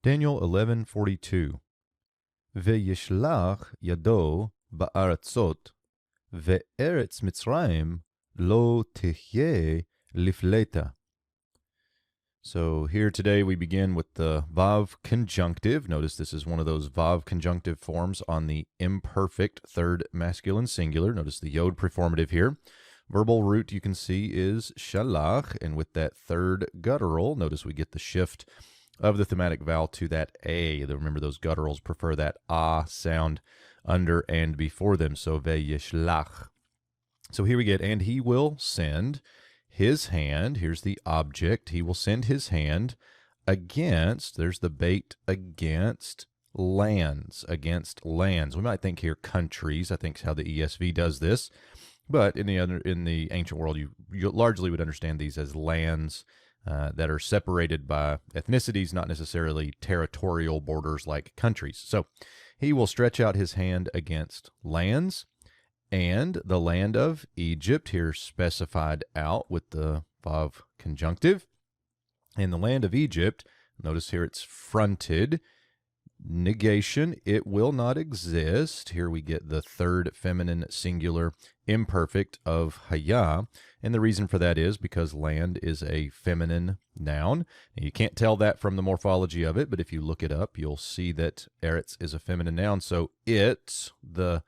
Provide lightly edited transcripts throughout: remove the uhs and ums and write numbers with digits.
Daniel 11:42. וישלח ידו בארצות, וארץ מצרים לא תהיה לפלטה. So here today we begin with the Vav conjunctive. Notice this is one of those Vav conjunctive forms on the imperfect third masculine singular. Notice the Yod preformative here. Verbal root you can see is shalach, and with that third guttural, notice we get the shift of the thematic vowel to that A. Remember, those gutturals prefer that ah sound under and before them. So veyishlach. So here we get, and he will send his hand. Here's the object. He will send his hand against, there's the bait, against lands. Against lands. We might think here countries. I think is how the ESV does this. But in the ancient world, you largely would understand these as lands that are separated by ethnicities, not necessarily territorial borders like countries. So he will stretch out his hand against lands, and the land of Egypt, here specified out with the Vav conjunctive. In the land of Egypt, notice here it's fronted. Negation, it will not exist. Here we get the third feminine singular imperfect of haya, and the reason for that is because land is a feminine noun. And you can't tell that from the morphology of it, but if you look it up, you'll see that eretz is a feminine noun. So it, the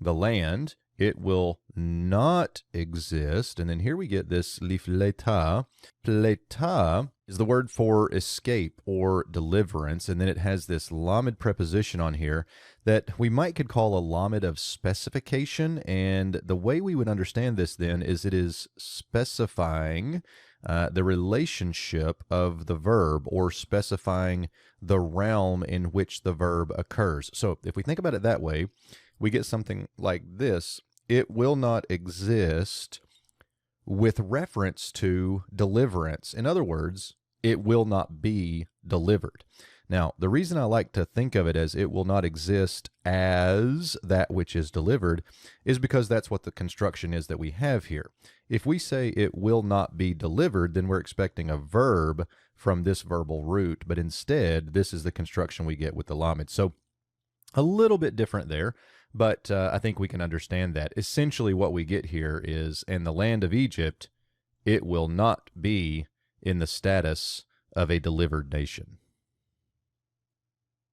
land, it will not exist. And then here we get this lifleta. Pleta is the word for escape or deliverance, and then it has this lamed preposition on here that we could call a lamed of specification. And the way we would understand this then is it is specifying the relationship of the verb, or specifying the realm in which the verb occurs. So if we think about it that way, we get something like this. It will not exist with reference to deliverance. In other words, it will not be delivered. Now, the reason I like to think of it as it will not exist as that which is delivered is because that's what the construction is that we have here. If we say it will not be delivered, then we're expecting a verb from this verbal root, but instead, this is the construction we get with the lamed. So a little bit different there. But I think we can understand that. Essentially what we get here is, in the land of Egypt, it will not be in the status of a delivered nation.